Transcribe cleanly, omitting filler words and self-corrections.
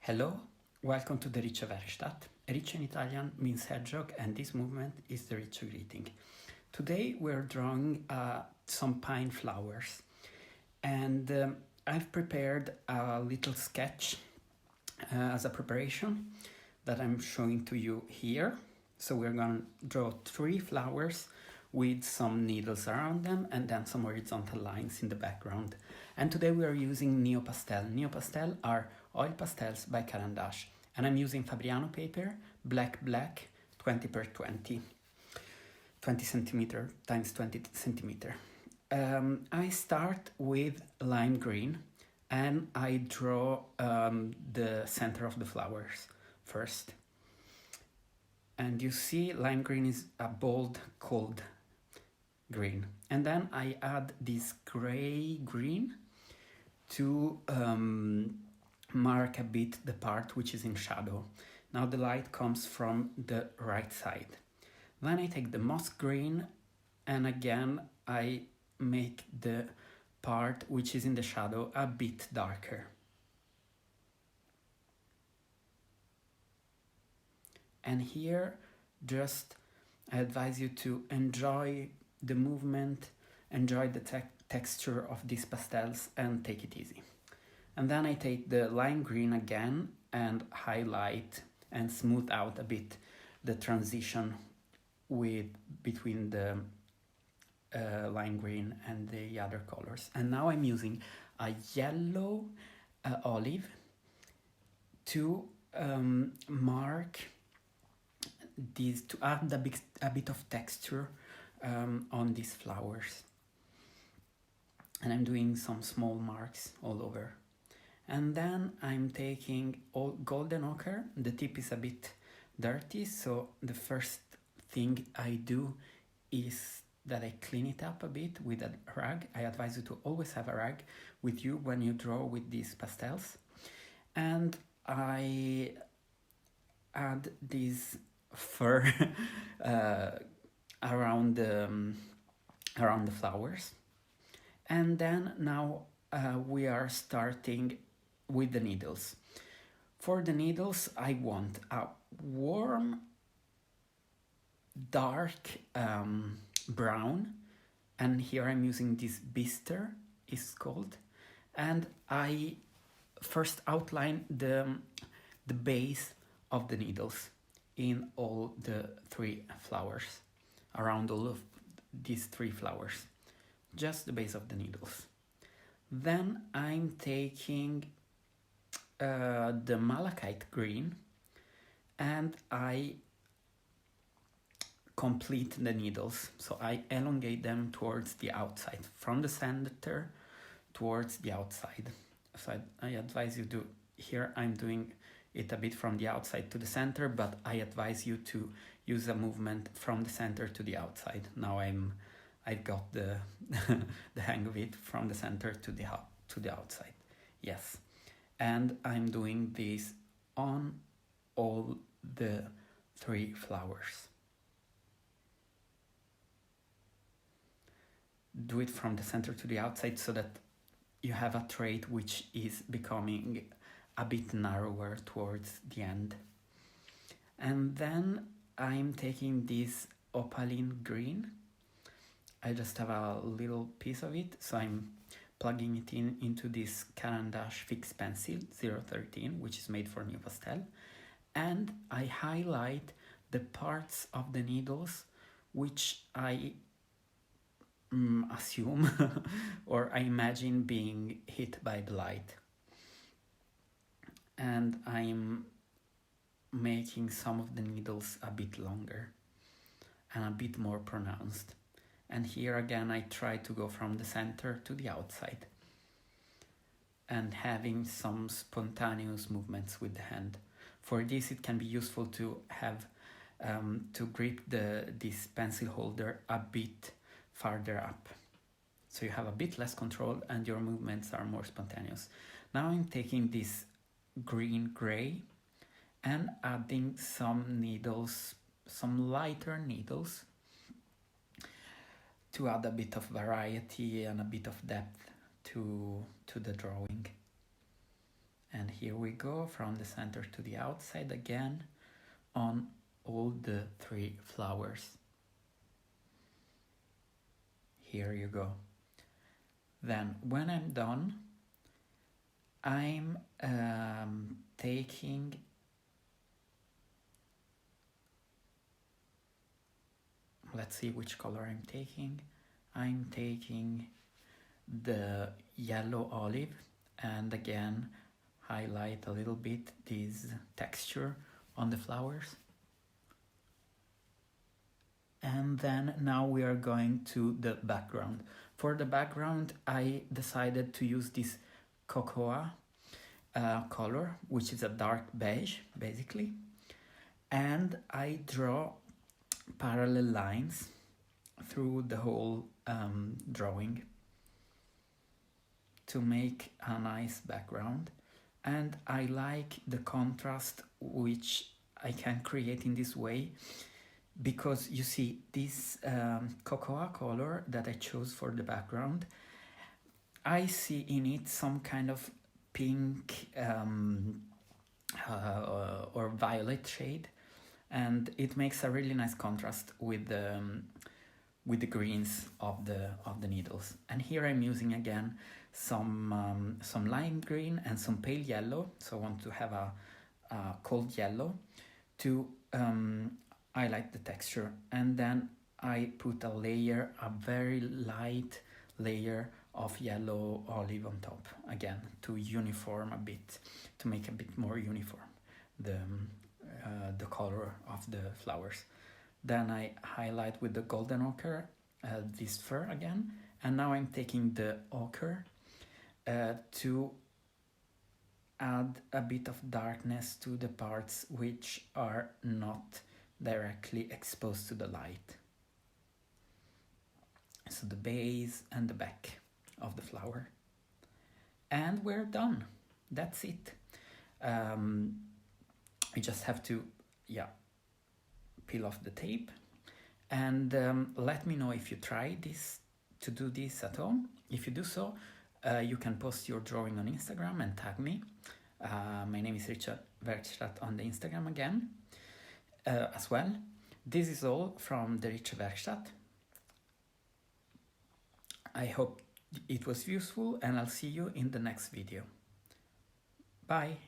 Hello, welcome to the Riccia Werkstatt. Riccia in Italian means hedgehog, and this movement is the Riccia greeting. Today we're drawing some pine flowers, and I've prepared a little sketch as a preparation that I'm showing to you here. So we're going to draw 3 flowers with some needles around them and then some horizontal lines in the background. And today we are using Neopastel. Neopastel are oil pastels by Caran, and I'm using Fabriano paper, black black, 20 per 20 centimeter times 20 centimeter. I start with lime green and I draw the center of the flowers first. And you see lime green is a bold, cold green. And then I add this gray green to mark a bit the part which is in shadow. Now the light comes from the right side. Then I take the moss green and again I make the part which is in the shadow a bit darker. And here just I advise you to enjoy the movement, enjoy the texture of these pastels and take it easy. And then I take the lime green again and highlight and smooth out a bit the transition between the lime green and the other colors. And now I'm using a yellow olive to mark these, to add a bit of texture on these flowers. And I'm doing some small marks all over. And then I'm taking golden ochre. The tip is a bit dirty, so the first thing I do is that I clean it up a bit with a rag. I advise you to always have a rag with you when you draw with these pastels. And I add this fur around the flowers. And then now we are starting with the needles. For the needles, I want a warm, dark brown, and here I'm using this bister, is called, and I first outline the base of the needles in all the 3 flowers, around all of these 3 flowers, just the base of the needles. Then I'm taking the malachite green and I complete the needles, so I elongate them towards the outside, from the center towards the outside. So I advise you to, here I'm doing it a bit from the outside to the center, but I advise you to use a movement from the center to the outside. Now I've got the the hang of it, from the center to the outside. Yes. And I'm doing this on all the 3 flowers. Do it from the center to the outside so that you have a trait which is becoming a bit narrower towards the end. And then I'm taking this opaline green. I just have a little piece of it, so I'm plugging it into this Caran fixed pencil 013, which is made for Neopastel, and I highlight the parts of the needles which I assume or I imagine being hit by the light. And I'm making some of the needles a bit longer and a bit more pronounced. And here again I try to go from the center to the outside and having some spontaneous movements with the hand. For this it can be useful to have to grip this pencil holder a bit farther up, so you have a bit less control and your movements are more spontaneous. Now I'm taking this green gray and adding some needles, some lighter needles, to add a bit of variety and a bit of depth to the drawing. And here we go from the center to the outside again on all the 3 flowers. Here you go. Then when I'm done, I'm taking let's see which color I'm taking. I'm taking the yellow olive and again highlight a little bit this texture on the flowers. And then now we are going to the background. For the background, I decided to use this cocoa color, which is a dark beige, basically. And I draw parallel lines through the whole drawing to make a nice background. And I like the contrast which I can create in this way, because you see this cocoa color that I chose for the background, I see in it some kind of pink or violet shade, and it makes a really nice contrast with the greens of the needles. And here I'm using again some lime green and some pale yellow, so I want to have a cold yellow to highlight the texture. And then I put a very light layer of yellow olive on top, again to uniform a bit, to make a bit more uniform the color of the flowers. Then I highlight with the golden ochre this fur again, and now I'm taking the ochre to add a bit of darkness to the parts which are not directly exposed to the light. So the base and the back of the flower. And we're done. That's it. You just have to, peel off the tape. And let me know if you try to do this at home. If you do so, you can post your drawing on Instagram and tag me. My name is Richard Werkstatt on the Instagram again as well. This is all from the Richard Werkstatt. I hope it was useful, and I'll see you in the next video. Bye!